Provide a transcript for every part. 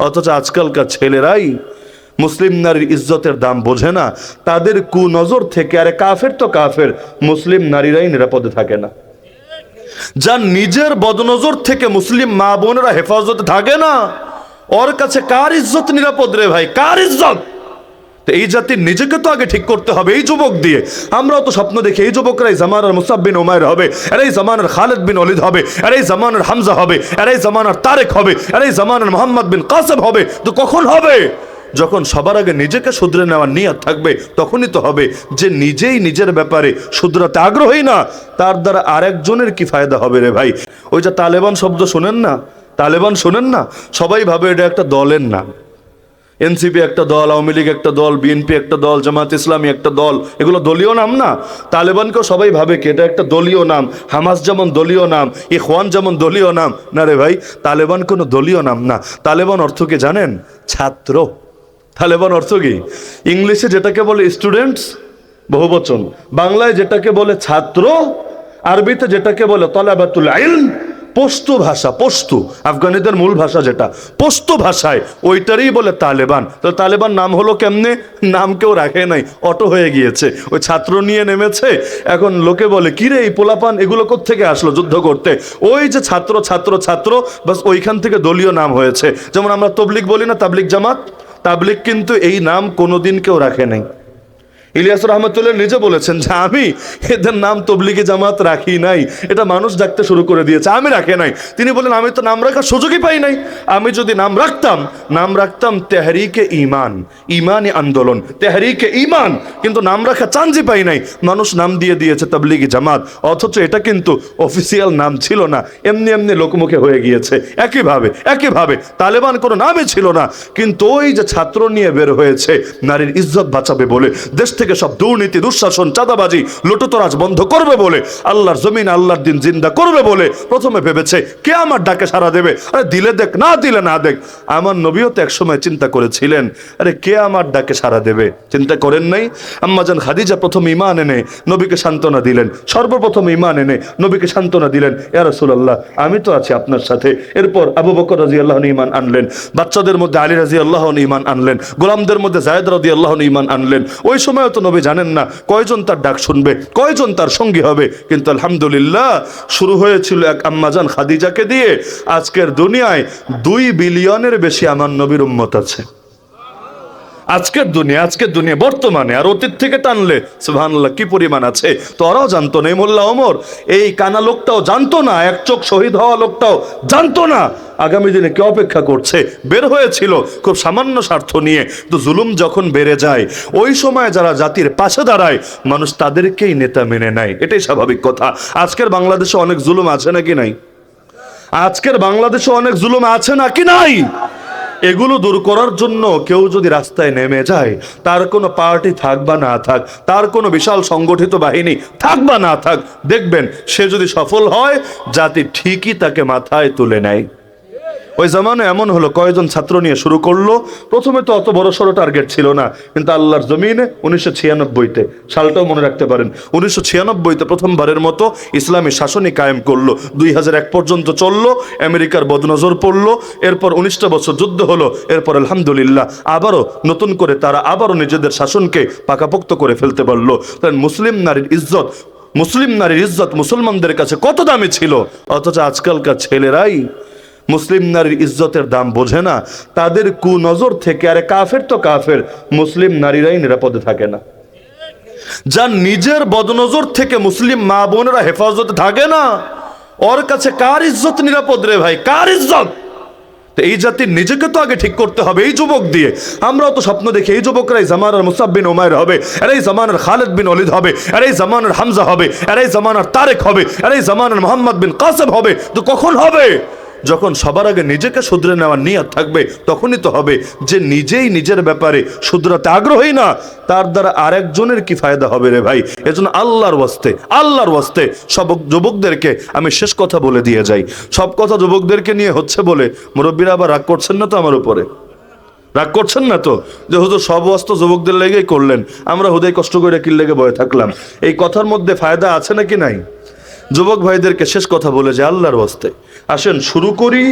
অথচ আজকালকার ছেলেরাই মুসলিম নারীর ইজ্জতের দাম বোঝে না। তাদের কুনজর থেকে, আরে কাফের তো কাফের, মুসলিম নারীরাই নিরাপদে থাকে না। যার নিজের বদনজর থেকে মুসলিম মা বোনেরা হেফাজতে থাকে না, ওর কাছে কার ইজ্জত নিরাপদ রে ভাই, কার ইজ্জত? এই জাতির নিজেকে তো আগে ঠিক করতে হবে। এই যুবক দিয়ে আমরাও তো স্বপ্ন দেখি এই যুবকরা এই জামানার মুসাব বিন উমাইর হবে, আর এই জামানার খালিদ বিন ওয়ালিদ হবে, আর এই জামানার হামজা হবে, আর এই জামানার তারেক হবে, আর এই জামানার মোহাম্মদ বিন কাসেম হবে। তো কখন হবে? যখন সবার আগে নিজেকে শুধরে নেওয়ার নিয়ত থাকবে, তখনই তো হবে। যে নিজেই নিজের ব্যাপারে শুধরাতে আগ্রহী না, তার দ্বারা আরেকজনের কি ফায়দা হবে রে ভাই? ওই যে তালেবান শব্দ শোনেন না, তালেবান শোনেন না, সবাই ভাবে এটা একটা দলের নাম। এনসিপি একটা দল, আওয়ামী লীগ একটা দল, বিএনপি একটা দল, জামাত ইসলামী একটা দল, এগুলো দলীয় নাম না। তালেবানকেও সবাই ভাবে কি এটা একটা দলীয় নাম। হামাস যেমন দলীয় নাম, ইখওয়ান যেমন দলীয় নাম, না রে ভাই, তালেবান কোনো দলীয় নাম না। তালেবান অর্থ কি জানেন? ছাত্র। তালেবান অর্থ কি? ইংলিশে যেটাকে বলে স্টুডেন্টস বহুবচন, বাংলায় যেটাকে বলে ছাত্র, আরবিতে যেটাকে বলে তলাবাতুল ইলম, পশতু ভাষা, পশতু আফগানিদের মূল ভাষা যেটা, পশতু ভাষায় ওইটারই বলে তালেবান। তো তালেবান নাম হলো কেমনে? নাম কেউ রাখে নাই, অটো হয়ে গিয়েছে। ওই ছাত্র নিয়ে নেমেছে, এখন লোকে বলে কিরে এই পোলাপান এগুলো কোত্থেকে আসলো যুদ্ধ করতে? ওই যে ছাত্র ছাত্র ছাত্র, বাস ওইখান থেকে দলীয় নাম হয়েছে। যেমন আমরা তবলিগ বলি না, তাবলিগ জামাত, তাবলিগ কিন্তু এই নাম কোনোদিন কেউ রাখে নাই। ইলিয়াস রহমতুল্লাহ নিজে বলেছেন যে আমি এদের নাম তবলিগে জামাত রাখি নাই, এটা মানুষ ডাকতে শুরু করে দিয়েছে, আমি রাখে নাই। তিনি বলেন আমি তো নাম রাখার সুযোগই পাই নাই। আমি যদি নাম রাখতাম তেহরিকে ইমান, ইমানি আন্দোলন, তেহরিকে ইমান, কিন্তু নাম রাখা চান্সই পাই নাই। মানুষ নাম দিয়ে দিয়েছে তবলিগি জামাত, অথচ এটা কিন্তু অফিসিয়াল নাম ছিল না, এমনি এমনি লোকমুখে হয়ে গিয়েছে। একইভাবে তালেবান কোনো নামই ছিল না, কিন্তু ওই যে ছাত্র নিয়ে বের হয়েছে নারীর ইজ্জত বাঁচাবে বলে, দেশ থেকে সব দুর্নীতি, দুঃশাসন, চাঁদাবাজি, লুটতরাজ বন্ধ করবে বলে, আল্লাহর জমিন, আল্লাহর দিন জিন্দা করবে বলে প্রথমে ভেবেছে কে আমার ডাকে সাড়া দেবে। আরে দিলে দেখ, না দিলে না দেখ। আমার নবীও তো একসময় চিন্তা করেছিলেন, আরে কে আমার ডাকে সাড়া দেবে? চিন্তা করেন নাই? আম্মাজান খাদিজা প্রথম ঈমান এনে নবীকে সান্ত্বনা দিলেন, সর্বপ্রথম ঈমান এনে নবীকে সান্ত্বনা দিলেন, ইয়া রাসূলুল্লাহ আমি তো আছি আপনার সাথে। এরপর আবু বকর রাদিয়াল্লাহু আনহু ঈমান আনলেন, বাচ্চাদের মধ্যে আলী রাদিয়াল্লাহু আনহু ঈমান আনলেন, গোলামদের মধ্যে যায়েদ রাদিয়াল্লাহু আনহু ঈমান আনলেন। ওই সময় তো নবী জানেন না কয়জন তার ডাক শুনবে, কয়জন তার সঙ্গী হবে, কিন্তু আলহামদুলিল্লাহ শুরু হয়েছিল এক আম্মাজান খাদিজাকে দিয়ে। আজকের দুনিয়ায় 2 বিলিয়নের বেশি আমার নবীর উম্মত আছে। আজকের দুনিয়া বর্তমানে, আর অতীত থেকে টানলে সুবহানাল্লাহ কি পরিমাণ আছে। তো ওরাও জানতো না, এই মোল্লা ওমর, এই কানা লোকটাও জানতো না, এক চোখ শহীদ হওয়া লোকটাও জানতো না আগামী দিনে কে অপেক্ষা করছে। বের হয়েছিল খুব সামান্য স্বার্থ নিয়ে। তো জুলুম যখন বেড়ে যায়, ওই সময় যারা জাতির পাশে দাঁড়ায়, মানুষ তাদেরকেই নেতা মেনে নেয়, এটাই স্বাভাবিক কথা। আজকের বাংলাদেশে অনেক জুলুম আছে নাকি নাই? আজকের বাংলাদেশে অনেক জুলুম আছে নাকি নাই? এগুলো দূর করার জন্য কেউ যদি রাস্তায় নেমে যায়, তার কোনো পার্টি থাক বা না থাক, তার কোনো বিশাল সংগঠিত বাহিনী থাক বা না থাক, দেখবেন সে যদি সফল হয়, জাতি ঠিকই তাকে মাথায় তুলে নেয়। ওই জামানায় এমন হলো, কয়েকজন ছাত্র নিয়ে শুরু করলো। প্রথমে তো অত বড় সড়ো টার্গেট ছিল না, কিন্তু আল্লাহর জমিনে 1996-তে, সালটাও মনে রাখতে পারেন, 1996-তে প্রথমবারের মতো ইসলামী শাসনই কায়েম করলো। 2001 পর্যন্ত চললো, আমেরিকার বদনজর পড়লো, এরপর 19টা বছর যুদ্ধ হলো। এরপর আলহামদুলিল্লাহ আবারও নতুন করে তারা আবারও নিজেদের শাসনকে পাকাপোক্ত করে ফেলতে পারলো। তাই মুসলিম নারীর ইজ্জত মুসলমানদের কাছে কত দামি ছিল, অথচ আজকালকার ছেলেরাই মুসলিম নারীর ইজ্জতের দাম বোঝে না। তাদের কুনজর থেকে, আরে কাফের তো কাফের, মুসলিম নারীরাই নিরাপদে থাকে না। যার নিজের বদনজর থেকে মুসলিম মা বোনেরা হেফাজতে থাকে না, ওর কাছে কার ইজ্জত নিরাপদ রে ভাই, কার ইজ্জত? এই জাতির নিজেকে তো আগে ঠিক করতে হবে। এই যুবক দিয়ে আমরাও তো স্বপ্ন দেখি এই যুবকরা এই জামানার মুসাব বিন উমাইর হবে, আর এই জামানার খালিদ বিন ওয়ালিদ হবে, আর এই জামানার হামজা হবে, আর এই জামানার তারেক হবে, আর এই জামানার মোহাম্মদ বিন কাসেম হবে। তো কখন হবে? যখন সবার আগে নিজেকে শুধরে নেওয়ার নিয়ত থাকবে, তখনই তো হবে। যে নিজেই নিজের ব্যাপারে শুধরাতে আগ্রহী না, তার দ্বারা আরেকজনের কি ফায়দা হবে রে ভাই? এজন্য আল্লাহর ওয়াস্তে সব যুবকদেরকে আমি শেষ কথা বলে দিয়ে যাই। সব কথা যুবকদেরকে নিয়ে হচ্ছে বলে মুরব্বীরা আবার রাগ করছেন না তো আমার উপরে? রাগ করছেন না তো যে হুজুর সব ওয়াজ যুবকদের লেগেই করলেন, আমরা হুদাই কষ্ট করে কি লেগে বয়ে থাকলাম? এই কথার মধ্যে ফায়দা আছে নাকি নাই? যুবক ভাইদেরকে শেষ কথা বলে যে আল্লাহর ওয়াস্তে আসেন শুরু করি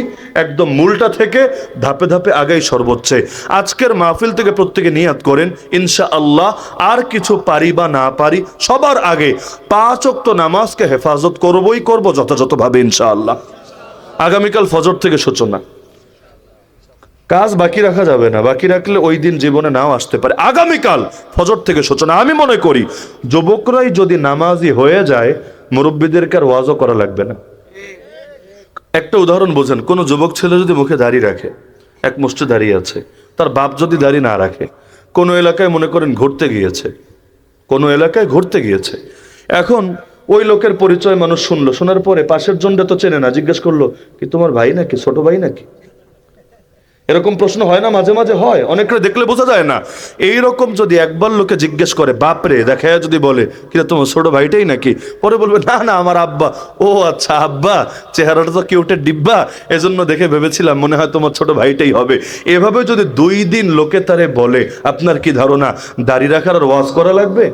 একদম মূলটা থেকে, ধাপে ধাপে আগাই সর্বোচ্চে। আজকের মাহফিল থেকে প্রত্যেকে নিয়াত করেন ইনশাআল্লাহ আর কিছু পারি বা না পারি সবার আগে 5 ওয়াক্ত নামাজকে হেফাজত করবই করব যথাযথভাবে ইনশাআল্লাহ। আগামীকাল ফজর থেকে সূচনা, কাজ বাকি রাখা যাবে না, বাকি রাখলে ওই দিন জীবনে নাও আসতে পারে। আগামীকাল ফজর থেকে সূচনা। আমি মনে করি যুবকরাই যদি নামাজি হয়ে যায় মুরব্বীদেরকে আর ওয়াজও করা লাগবে না। একটা উদাহরণ বোঝেন, কোনো যুবক ছেলে যদি মুখে দাড়ি রাখে, এক মুষ্টি দাঁড়িয়ে আছে, তার বাপ যদি দাড়ি না রাখে, কোনো এলাকায় মনে করেন ঘুরতে গিয়েছে, কোনো এলাকায় ঘুরতে গিয়েছে, এখন ওই লোকের পরিচয় মানুষ শুনলো, শোনার পরে পাশের জনটা তো চেনে না, জিজ্ঞেস করলো কি তোমার ভাই নাকি, ছোট ভাই নাকি? এরকম প্রশ্ন হয় না? মাঝে মাঝে হয়, অনেকটা দেখলে বোঝা যায় না। এইরকম যদি একবার লোকে জিজ্ঞেস করে, বাপরে দেখা যদি বলে কি তোমার ছোট ভাইটাই নাকি, পরে বলবে না না আমার আব্বা। ও আচ্ছা আব্বা, চেহারাটা তো কিউটের ডিব্বা, এজন্য দেখে ভেবেছিলাম মনে হয় তোমার ছোট ভাইটাই হবে। এভাবে যদি 2 দিন লোকে তারে বলে, আপনার কি ধারণা দাড়ি রাখার আর ওয়াজ করা লাগবে?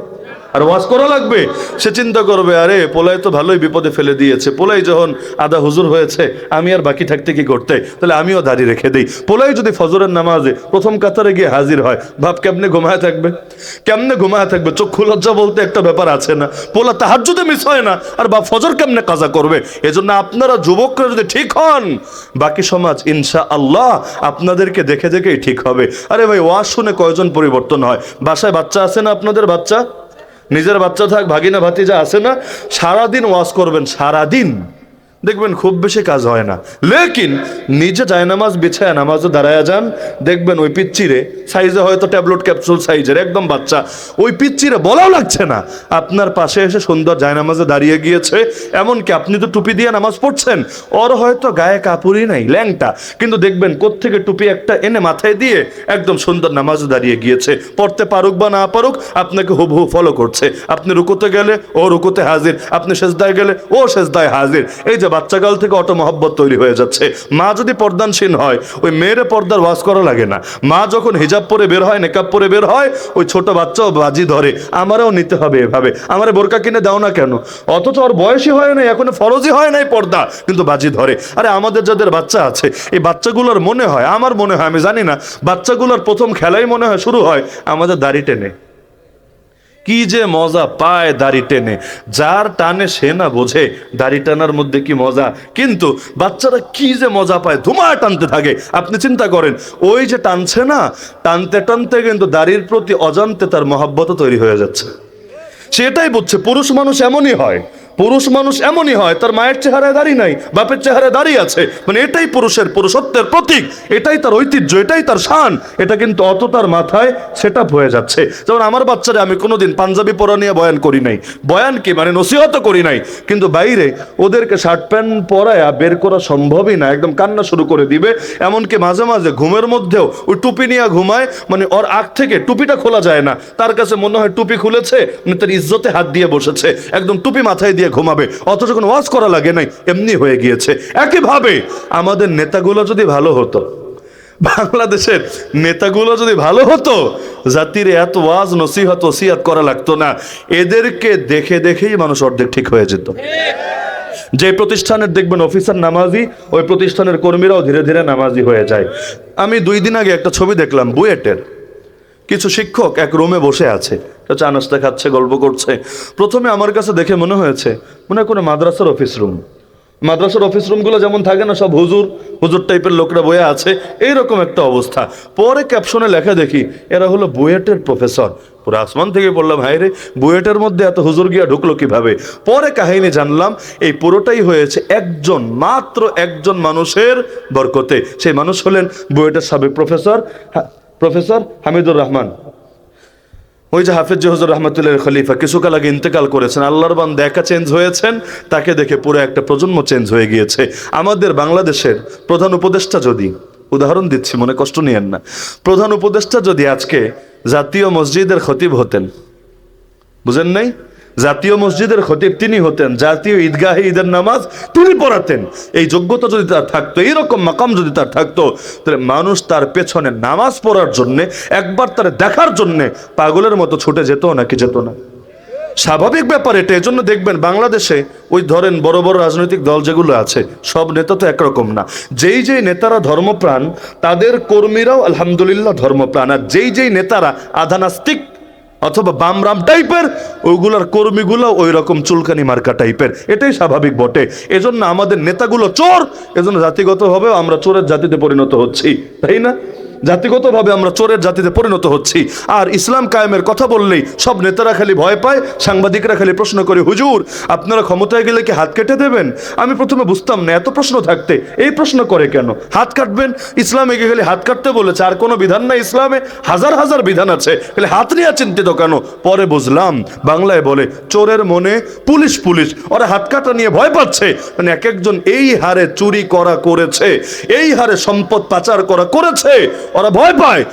আর ওয়াজ করা লাগবে? সে চিন্তা করবে আরে পোলাই তো ভালোই বিপদে ফেলে দিয়েছে, পোলাই যখন আদা হুজুর হয়েছে আমি আর বাকি থাকতে কি করতে, তাহলে আমিও দাড়ি রেখে দেই। পোলাই যদি ফজরের নামাজে প্রথম কাতারে গিয়ে হাজির হয়, ভাব কেমনে ঘুমায় থাকবে, কেমনে ঘুমায় থাকবে? চক্ষু লজ্জা বলতে একটা ব্যাপার আছে না? পোলা তাহাজ্জুদে মিস হয় না, আর বাপ ফজর কেমনে কাজা করবে? এজন্য আপনারা যুবকরা যদি ঠিক হন, বাকি সমাজ ইনশাআল্লাহ আপনাদেরকে দেখে দেখেই ঠিক হবে। আরে ভাই, ওয়াজ শুনে কয়জন পরিবর্তন হয়? বাসায় বাচ্চা আছে না আপনাদের? বাচ্চা, নিজের বাচ্চা থাক, ভাগিনা ভাতিজা আছে না? সারাদিন ওয়াজ করবেন, সারাদিন দেখবেন খুব বেশি কাজ হয় না। লেকিন নিজে জায়নামাজ বিছায় নামাজে দাঁড়ায় যান, দেখবেন ওই পিচ্চিরে সাইজে হয়তো ট্যাবলেট ক্যাপসুল সাইজের একদম বাচ্চা, ওই পিচ্চিরে বলাও লাগছে না, আপনার পাশে এসে সুন্দর জায়নামাজে দাঁড়িয়ে গিয়েছে। এমনকি আপনি তো টুপি দিয়ে নামাজ পড়ছেন, ওর হয়তো গায়ে কাপড়ই নাই, ল্যাংটা, কিন্তু দেখবেন কোত্থেকে টুপি একটা এনে মাথায় দিয়ে একদম সুন্দর নামাজে দাঁড়িয়ে গিয়েছে। পড়তে পারুক বা না পারুক আপনাকে হুবহু ফলো করছে। আপনি রুকুতে গেলে ও রুকুতে হাজির, আপনি সেজদায় গেলে ও সেজদায় হাজির। এই যে বাচ্চাকাল থেকে অটো মহব্বত তৈরি হয়ে যাচ্ছে। মা যদি পর্দানশীল হয়, ওই মেয়েরে পর্দার ওয়াজ করা লাগে না। মা যখন হিজাব পরে বের হয়, নেকাব পরে বের হয়, ওই ছোট বাচ্চাও বাজি ধরে, আমারও নিতে হবে এভাবে, আমারে বোরকা কিনে দাও না কেন? অথচ ওর বয়সই হয় নাই, এখনো ফরজই হয় নাই পর্দা, কিন্তু বাজি ধরে। আরে আমাদের যাদের বাচ্চা আছে, এই বাচ্চাগুলোর মনে হয়, আমার মনে হয়, আমি জানি না, বাচ্চাগুলোর প্রথম খেলাই মনে হয় শুরু হয় আমাদের দাড়ি টেনে। কি যে মজা পায় দাড়ি টেনে, যার টানে সে না বোঝে দাড়ি টানার মধ্যে কি মজা। কিন্তু বাচ্চারা কি যে মজা পায়, ধুমায় টানতে থাকে। আপনি চিন্তা করেন, ওই যে টানছে না, টানতে টানতে কিন্তু দাড়ির প্রতি অজান্তে তার মহব্বত তৈরি হয়ে যাচ্ছে। সেটাই বুঝছে পুরুষ মানুষ এমনই হয়, পুরুষ মানুষ এমনই হয়, তার মায়ের চেহারায় দাড়ি নাই, বাপের চেহারায় দাড়ি আছে, মানে এটাই পুরুষের পুরুষত্বের প্রতীক, এটাই তার ঐতিহ্য, এটাই তার শান। এটা কিন্তু অত তার মাথায় সেট আপ হয়ে যাচ্ছে। যেমন আমার বাচ্চারা আমি কোনোদিন পাঞ্জাবি পরা নিয়ে বয়ান করি নাই, বয়ান কি মানে নসিহত করি নাই, কিন্তু বাইরে ওদেরকে শার্ট প্যান্ট পরায়া বের করা সম্ভবই না, একদম কান্না শুরু করে দিবে। এমনকি মাঝে মাঝে ঘুমের মধ্যেও ওই টুপি নিয়ে ঘুমায়, মানে ওর আগ থেকে টুপিটা খোলা যায় না, তার কাছে মনে হয় টুপি খুলেছে, মানে তার ইজ্জতে হাত দিয়ে বসেছে, একদম টুপি মাথায় দিয়ে ঘুমাবে, অথচ কোনো ওয়াজ করা লাগে নাই, এমনি হয়ে গিয়েছে। একইভাবে আমাদের নেতাগুলো যদি ভালো হতো, বাংলাদেশের নেতাগুলো যদি ভালো হতো, জাতির এত ওয়াজ নসিহত ওসিয়াত করা লাগতো না। এদেরকে দেখে দেখেই মানুষ অর্ধেক ঠিক হয়ে যেত। যে প্রতিষ্ঠানের দেখবেন অফিসার নামাজি, ওই প্রতিষ্ঠানের কর্মীরাও ধীরে ধীরে নামাজি হয়ে যায়। আমি 2 দিন আগে একটা ছবি দেখলাম, বুয়েটের কিছু শিক্ষক এক রুমে বসে আছে, চা নাস্তা খাচ্ছে, গল্প করছে। প্রথমে আমার কাছে দেখে মনে হয়েছে মনে হয় কোনো মাদ্রাসার অফিস রুম। মাদ্রাসার অফিস রুমগুলো যেমন থাকে না, সব হুজুর হুজুর টাইপের লোকরা বয়ে আছে, এইরকম একটা অবস্থা। পরে ক্যাপশনে লেখা দেখি এরা হলো বুয়েটের প্রফেসর। পুরো আসমান থেকে বললাম হায় রে, বুয়েটের মধ্যে এত হুজুর গিয়া ঢুকলো কিভাবে? পরে কাহিনী জানলাম এই পুরোটাই হয়েছে একজন, মাত্র একজন মানুষের বরকতে। সেই মানুষ হলেন বুয়েটের সাবেক প্রফেসর হামিদুর রহমান। ওই যে হাফেজ হুজুর রহমাতুল্লাহ খলিফা কিছুকাল আগে ইন্তেকাল করেছেন। আল্লাহর বান্দা একা চেঞ্জ হয়েছেন, তাকে দেখে পুরো একটা প্রজন্ম চেঞ্জ হয়ে গিয়েছে। আমাদের বাংলাদেশের প্রধান উপদেষ্টা যদি, উদাহরণ দিচ্ছি মনে কষ্ট নিয়েন না, প্রধান উপদেষ্টা যদি আজকে জাতীয় মসজিদের খতিব হতেন, বুঝেন নাই, জাতীয় মসজিদের খতিব তিনি হতেন, জাতীয় ঈদগাহে ঈদের নামাজ তিনি পড়াতেন, এই যোগ্যতা যদি তার থাকতো, এইরকম মাকাম যদি তার থাকতো, তাহলে মানুষ তার পেছনে নামাজ পড়ার জন্যে, একবার তার দেখার জন্যে পাগলের মতো ছুটে যেত নাকি যেত না? স্বাভাবিক ব্যাপার এটা। এজন্য দেখবেন বাংলাদেশে ওই ধরেন বড় বড় রাজনৈতিক দল যেগুলো আছে, সব নেতা তো একরকম না। যেই যেই নেতারা ধর্মপ্রাণ তাদের কর্মীরাও আলহামদুলিল্লাহ ধর্মপ্রাণ, আর যেই যেই নেতারা আধানাস্তিক অথবা বামরাম টাইপের, ওইগুলার কর্মীগুলো ওই রকম চুলকানি মার্কা টাইপের। এটাই স্বাভাবিক বটে। এজন্য আমাদের নেতাগুলো চোর, এজন্য জাতিগতভাবে আমরা চোরের জাতিতে পরিণত হচ্ছি, তাই না? জাতিগতভাবে আমরা চোরের জাতিতে পরিণত হচ্ছি। আর ইসলাম কায়েমের কথা বললেই সব নেতারা খালি ভয় পায়, সাংবাদিকরা খালি প্রশ্ন করে, হুজুর আপনারা ক্ষমতায় গেলে কি হাত কেটে দেবেন? আমি প্রথমে বুঝতাম না, এত প্রশ্ন থাকতে এই প্রশ্ন করে কেন? হাত কাটবেন, ইসলামে গিয়ে খালি হাত কাটতে বলেছে, আর কোনো বিধান না ইসলামে? হাজার হাজার বিধান আছে, খালি হাত নিয়ে চিন্তিত কেন? পরে বুঝলাম বাংলায় বলে চোরের মনে পুলিশ পুলিশ, ওরা হাত কাটা নিয়ে ভয় পাচ্ছে। মানে এক একজন এই হারে চুরি করা করেছে, এই হারে সম্পদ পাচার করা করেছে, ওরা ভয় পায়।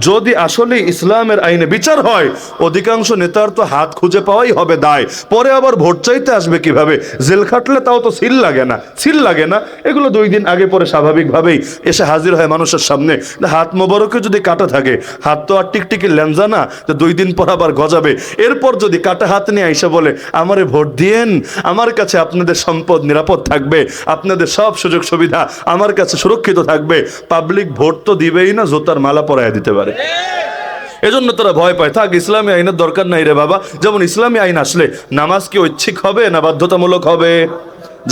যদি আসলে ইসলামের আইনে বিচার হয়, অধিকাংশ নেতার তো হাত খুঁজে পাওয়াই হবে দায়। পরে আবার ভোট চাইতে আসবে কিভাবে? জেল খাটলে তাও তো সিল লাগে না, সিল লাগে না। এগুলো 2 দিন আগে পরে স্বাভাবিকভাবেই এসে হাজির হয় মানুষের সামনে। হাত মোবারকে যদি কাটা থাকে, হাত তো আর টিকটিকি ল্যাংজা না যে 2 দিন পর আবার গজাবে। এরপর যদি কাটা হাত নিয়ে আইসা বলে আমারে ভোট দিয়েন, আমার কাছে আপনাদের সম্পদ নিরাপদ থাকবে, আপনাদের সব সুযোগ সুবিধা আমার কাছে সুরক্ষিত থাকবে, পাবলিক ভোট তো দিবেই না, জোতার মালা পরায় দিতে পারে। এজন্য তারা ভয় পায়। থাক, ইসলামী আইনের দরকার নাই রে বাবা। যেমন ইসলামী আইন আসলে নামাজ কি ঐচ্ছিক হবে না বাধ্যতামূলক হবে?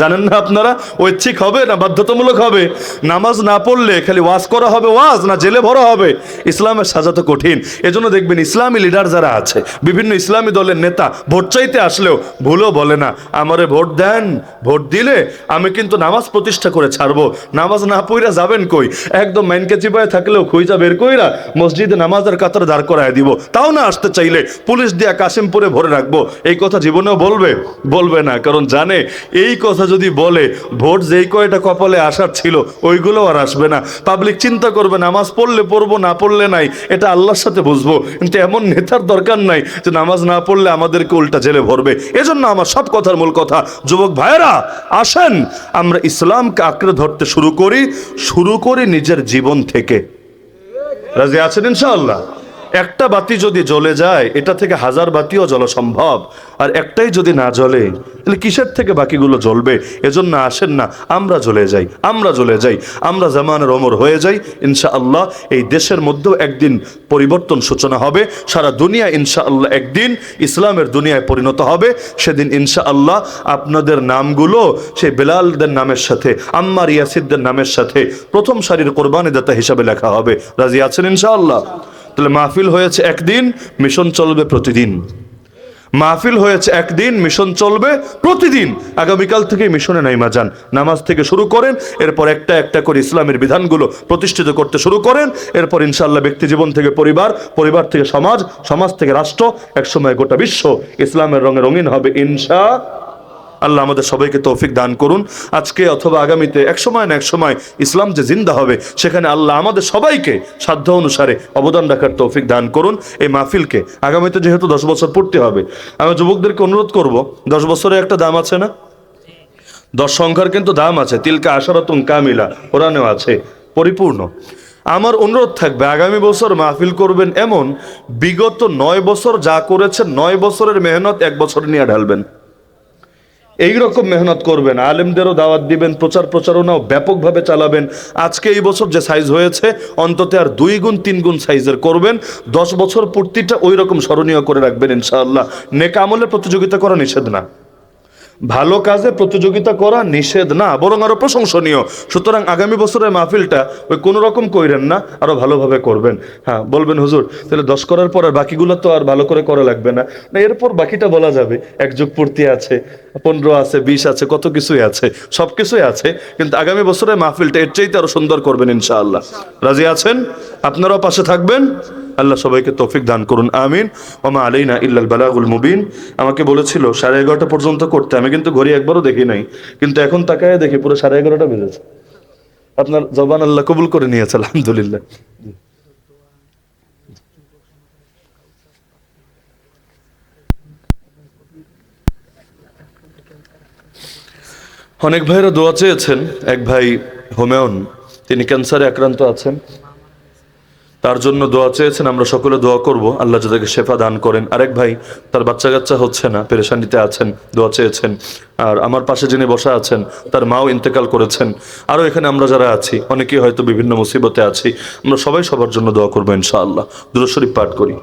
জানেন না আপনারা? ঐচ্ছিক হবে না বাধ্যতামূলক হবে? নামাজ না পড়লে খালি ওয়াজ করা হবে, ওয়াজ না জেলে ভরা হবে? ইসলামের সাজা তো কঠিন। এজন্য দেখবেন ইসলামী লিডার যারা আছে, বিভিন্ন ইসলামী দলের নেতা ভোট চাইতে আসলেও ভুলেও বলে না আমারে ভোট দেন, ভোট দিলে আমি কিন্তু নামাজ প্রতিষ্ঠা করে ছাড়বো। নামাজ না পড়া যাবেন কই? একদম মাইনকে চিপায় থাকলেও খুঁজা বের কইরা মসজিদে নামাজের কাতার দাঁড় করায় দিব। তাও না আসতে চাইলে পুলিশ দিয়া কাশিমপুরে ভরে রাখবো। এই কথা জীবনেও বলবে? বলবে না, কারণ জানে এই কথা যদি বলে ভোট যেই কয়টা কপালে আসার ছিল ওইগুলো আর আসবে না। পাবলিক চিন্তা করবে নামাজ পড়লে পড়বো, না পড়লে নাই, এটা আল্লাহর সাথে বুঝবো। কিন্তু এমন নেতার দরকার নাই যে নামাজ না পড়লে আমাদেরকে উল্টা জেলে ভরবে। এজন্য আমার সব কথার মূল কথা, যুবক ভাইয়েরা আসেন আমরা ইসলামকে আঁকড়ে ধরতে শুরু করি নিজের জীবন থেকে। রাজি আছেন ইনশাআল্লাহ? একটা বাতি যদি জ্বলে যায়, এটা থেকে 1000 বাতিও জ্বলা সম্ভব। আর একটাই যদি না জ্বলে, তাহলে কিসের থেকে বাকিগুলো জ্বলবে? এজন্য আসেন না আমরা জ্বলে যাই, আমরা জামানের ওমর হয়ে যাই। ইনশাআল্লাহ এই দেশের মধ্যেও একদিন পরিবর্তন সূচনা হবে। সারা দুনিয়া ইনশাআল্লাহ একদিন ইসলামের দুনিয়ায় পরিণত হবে। সেদিন ইনশাআল্লাহ আপনাদের নামগুলো সেই বেলালদের নামের সাথে, আম্মার ইয়াসিরদের নামের সাথে প্রথম সারির কোরবানিদাতা হিসাবে লেখা হবে। রাজি আছেন ইনশাআল্লাহ? তাহলে মাহফিল হয়েছে একদিন, মিশন চলবে প্রতিদিন। মাহফিল হয়েছে একদিন, মিশন চলবে প্রতিদিন। আগামীকাল থেকে মিশনে নাইমা যান, নামাজ থেকে শুরু করেন, এরপর একটা একটা করে ইসলামের বিধানগুলো প্রতিষ্ঠিত করতে শুরু করেন। এরপর ইনশাআল্লাহ ব্যক্তি জীবন থেকে পরিবার, পরিবার থেকে সমাজ, সমাজ থেকে রাষ্ট্র, একসময় গোটা বিশ্ব ইসলামের রঙে রঙিন হবে ইনশাআল্লাহ। আল্লাহ আমাদের সবাইকে তৌফিক দান করুন। আজকে অথবা আগামীতে একসময় না একসময় ইসলাম যে জিন্দা হবে, সেখানে আল্লাহ আমাদের সবাইকে সাধ্য অনুসারে অবদান রাখার তৌফিক দান করুন। এই মাহফিলকে আগামীতে যেহেতু 10 বছর পূর্তি হবে, আমি যুবকদেরকে অনুরোধ করব, 10 বছরের একটা দাম আছে না? 10 সংখ্যার কিন্তু দাম আছে। তিলকা আশারাতুন কামিলা, কোরআনেও আছে, পরিপূর্ণ। আমার অনুরোধ থাকবে আগামী বছর মাহফিল করবেন এমন, বিগত 9 বছর যা করেছেন 9 বছরের মেহনত 1 বছর নিয়ে ঢালবেন। এইরকম মেহনত করবেন, আলেমদেরও দাওয়াত দিবেন, প্রচারণাও ব্যাপকভাবে চালাবেন। আজকে এই বছর যে সাইজ হয়েছে অন্তত আর 2 গুণ 3 গুণ সাইজের করবেন। 10 বছর পূর্তিটা ওই রকম স্মরণীয় করে রাখবেন ইনশাআল্লাহ। নেক আমলে প্রতিযোগিতা করা নিষেধ না, ভালো কাজে প্রতিযোগিতা করা নিষেধ না, বরং আরো প্রশংসনীয়। সুতরাং আগামী বছরের মাহফিলটা ওই কোনো রকম কইরেন না, আরো ভালোভাবে করবেন। হ্যাঁ, বলবেন হুজুর তাহলে 10 করার পর আর বাকিগুলো তো আর ভালো করে করা লাগবে না? না, এরপর বাকিটা বলা যাবে। 1 যুগ পূর্তি আছে, 15 আছে, 20 আছে, কত কিছুই আছে, সব কিছুই আছে। কিন্তু আগামী বছরের মাহফিলটা এর চাইতে আরো সুন্দর করবেন ইনশাআল্লাহ। রাজি আছেন? আপনারাও পাশে থাকবেন। আল্লাহ সবাইকে তৌফিক দান করুন, আমিন। ওমা আলাইনা ইল্লাল বালাগুল মুবিন। আমাকে বলেছিল 11:30 পর্যন্ত করতে, আমি কিন্তু ঘড়ি একবারও দেখি নাই, কিন্তু এখন তাকায় দেখি পুরো 11:30 বেজেছে। আপনার জবান আল্লাহ কবুল করে নিয়েছে, আলহামদুলিল্লাহ। অনেক ভাইরা দোয়া চেয়েছেন। এক ভাই হোমেয়ন, তিনি ক্যান্সারে আক্রান্ত আছেন। তার জন্য দোয়া চেয়েছেন, আমরা সকলে দোয়া করব আল্লাহ যাদেরকে শেফা দান করেন। আরেক ভাই তার বাচ্চা কাচ্চা হচ্ছে না, পেরেশানিতে আছেন, দোয়া চেয়েছেন। আর আমার পাশে যিনি বসা আছেন তার মাও ইন্তেকাল করেছেন। আরও এখানে আমরা যারা আছি অনেকেই হয়তো বিভিন্ন মুসিবতে আছি, আমরা সবাই সবার জন্য দোয়া করবো ইনশাআল্লাহ। দুরূদ শরীফ পাঠ করি।